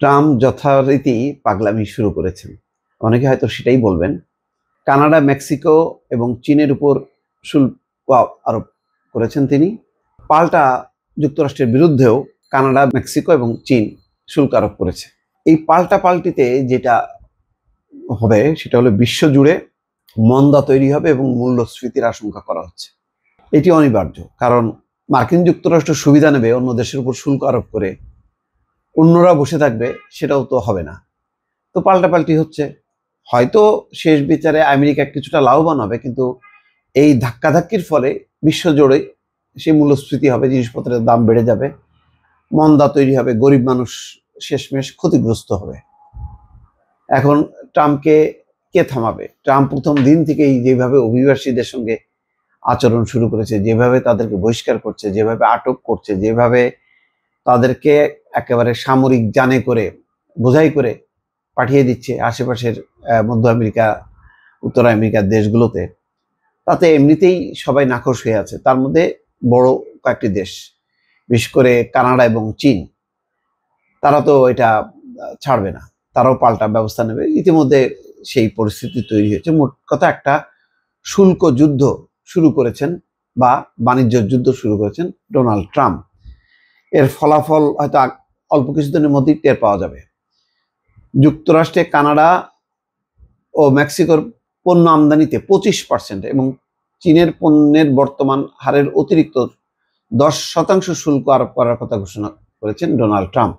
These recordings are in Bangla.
ট্রাম্প যথারীতি পাগলামি শুরু করেছেন। অনেকে হয়তো সেটাই বলবেন। কানাডা, মেক্সিকো এবং চীনের উপর শুল্ক আরোপ করেছেন তিনি। পাল্টা যুক্তরাষ্ট্রের বিরুদ্ধেও কানাডা, মেক্সিকো এবং চীন শুল্ক আরোপ করেছে। এই পাল্টিতে যেটা হবে সেটা হলো বিশ্বজুড়ে মন্দা তৈরি হবে এবং মূল্যস্ফীতির আশঙ্কা করা হচ্ছে। এটি অনিবার্য, কারণ মার্কিন যুক্তরাষ্ট্র সুবিধা নেবে অন্য দেশের উপর শুল্ক আরোপ করে, অন্যরা বসে থাকবে, সেটাও তো হবে না। তো পাল্টাপাল্টি হচ্ছে। হয়তো শেষ বিচারে আমেরিকা কিছুটা লাভবান হবে, কিন্তু এই ধাক্কাধাক্কির ফলে বিশ্বজুড়ে সেই মূল্যস্ফীতি হবে, জিনিসপত্রের দাম বেড়ে যাবে, মন্দা তৈরি হবে, গরিব মানুষ শেষমেশ ক্ষতিগ্রস্ত হবে। এখন ট্রাম্পকে কে থামাবে? ট্রাম্প প্রথম দিন থেকেই যেভাবে অভিবাসীদের সঙ্গে আচরণ শুরু করেছে, যেভাবে তাদেরকে বহিষ্কার করছে, যেভাবে আটক করছে, যেভাবে তাদেরকে একেবারে সামরিক যানে করে বোঝাই করে পাঠিয়ে দিচ্ছে আশেপাশের মধ্য আমেরিকা, উত্তর আমেরিকার দেশগুলোতে, তাতে এমনিতেই সবাই নাখোশ হয়ে আছে। তার মধ্যে বড় কয়েকটি দেশ, বিশেষ করে কানাডা এবং চীন, তারা তো এটা ছাড়বে না, তারাও পাল্টা ব্যবস্থা নেবে। ইতিমধ্যে সেই পরিস্থিতি তৈরি হয়েছে। মোট কথা, একটা শুল্ক যুদ্ধ শুরু করেছেন বা বাণিজ্য যুদ্ধ শুরু করেছেন ডোনাল্ড ট্রাম্প। এর ফলাফল হয়তো অল্প কিছুদিনের মধ্যেই টের পাওয়া যাবে। যুক্তরাষ্ট্রে কানাডা ও মেক্সিকোর পণ্য আমদানিতে 25% এবং চীনের পণ্যের বর্তমান হারের অতিরিক্ত 10% শুল্ক আরোপ করার কথা ঘোষণা করেছেন ডোনাল্ড ট্রাম্প।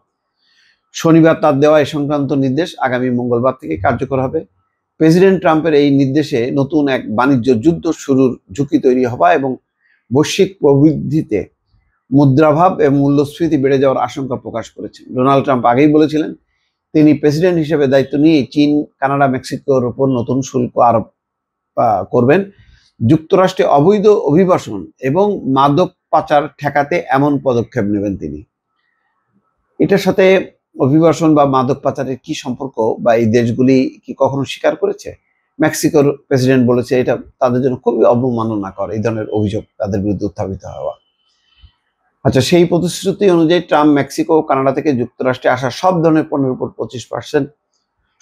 শনিবার তার দেওয়া এ সংক্রান্ত নির্দেশ আগামী মঙ্গলবার থেকে কার্যকর হবে। প্রেসিডেন্ট ট্রাম্পের এই নির্দেশে নতুন এক বাণিজ্য যুদ্ধ শুরুর ঝুঁকি তৈরি হওয়া এবং বৈশ্বিক প্রবৃদ্ধিতে মুদ্রাভাব এবং মূল্যস্ফীতি বেড়ে যাওয়ার আশঙ্কা প্রকাশ করেছেন। ডোনাল্ড ট্রাম্প আগেই বলেছিলেন তিনি প্রেসিডেন্ট হিসেবে দায়িত্ব নিয়ে চীন, কানাডা, মেক্সিকোর উপর নতুন শুল্ক আরোপ করবেন। যুক্তরাষ্ট্রে অবৈধ অভিবাসন এবং মাদক পাচার ঠেকাতে এমন পদক্ষেপ নেবেন তিনি। এটার সাথে অভিবাসন বা মাদক পাচারের কি সম্পর্ক, বা এই দেশগুলি কি কখনো স্বীকার করেছে? মেক্সিকোর প্রেসিডেন্ট বলেছে এটা তাদের জন্য খুবই অবমাননাকর, এই ধরনের অভিযোগ তাদের বিরুদ্ধে উত্থাপিত হওয়া। আচ্ছা, সেই প্রতিশ্রুতি অনুযায়ী ট্রাম্প মেক্সিকো ও কানাডা থেকে যুক্তরাষ্ট্রে আসা সব ধরনের পণ্যের উপর 25%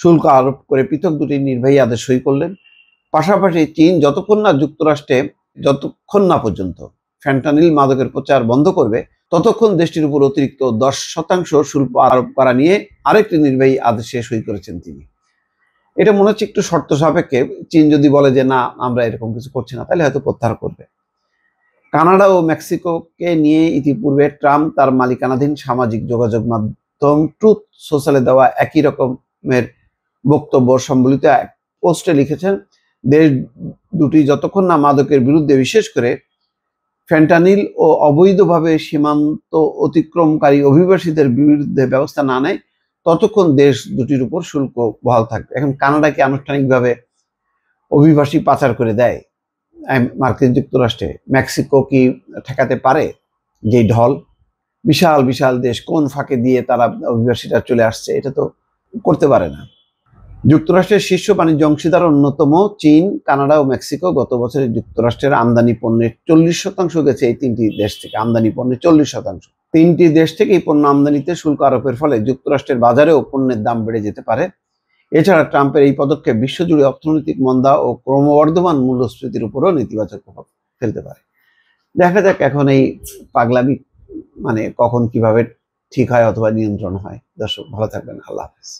শুল্ক আরোপ করে পৃথক দুটি নির্বাহী আদেশ সই করলেন। পাশাপাশি চীন যতক্ষণ না পর্যন্ত ফ্যান্টানিল মাদকের প্রচার বন্ধ করবে, ততক্ষণ দেশটির উপর অতিরিক্ত 10% শুল্ক আরোপ করা নিয়ে আরেকটি নির্বাহী আদেশে সই করেছেন তিনি। এটা মনে হচ্ছে একটু শর্ত সাপেক্ষে। চীন যদি বলে যে না, আমরা এরকম কিছু করছি না, তাহলে হয়তো প্রত্যাহার করবে। কানাডা ও মেক্সিকোকে নিয়ে ইতিপূর্বে ট্রাম্প তার মালিকানাধীন সামাজিক যোগাযোগ মাধ্যম ট্রুথ সোশ্যালে দেওয়া একই রকমের বক্তব্য সম্বলিত এক পোস্টে লিখেছেন, দেশ দুটি যতক্ষণ না মাদকের বিরুদ্ধে, বিশেষ করে ফ্যান্টানিল ও অবৈধভাবে সীমান্ত অতিক্রমকারী অভিবাসীদের বিরুদ্ধে ব্যবস্থা না নেয়, ততক্ষণ দেশ দুটির উপর শুল্ক বহাল থাকবে। এখন কানাডা কি আনুষ্ঠানিকভাবে অভিবাসী পাচার করে দেয় মার্কিন যুক্তরাষ্ট্রে? মেক্সিকো কি ঠেকাতে পারে? যে ঢল, বিশাল বিশাল দেশ, কোন ফাঁকে দিয়ে তারা অভিবাসীরা চলে আসছে, এটা তো করতে পারে না। যুক্তরাষ্ট্রের শীর্ষ বাণিজ্য অংশীদার অন্যতম চীন, কানাডা ও মেক্সিকো গত বছরে যুক্তরাষ্ট্রের আমদানি পণ্যের 40% গেছে এই তিনটি দেশ থেকে। আমদানি পণ্যের 40%। তিনটি দেশ থেকে এই পণ্য আমদানিতে শুল্ক আরোপের ফলে যুক্তরাষ্ট্রের বাজারেও পণ্যের দাম বেড়ে যেতে পারে। এছাড়া ট্রাম্পের এই পদক্ষেপ বিশ্বজুড়ে অর্থনৈতিক মন্দা ও ক্রমবর্ধমান মূল্যস্ফীতির উপরও নেতিবাচক প্রভাব ফেলতে পারে। দেখা যাক এখন এই পাগলামি কখন কিভাবে ঠিক হয় অথবা নিয়ন্ত্রণ হয়। দর্শক, ভালো থাকবেন। আল্লাহ হাফেজ।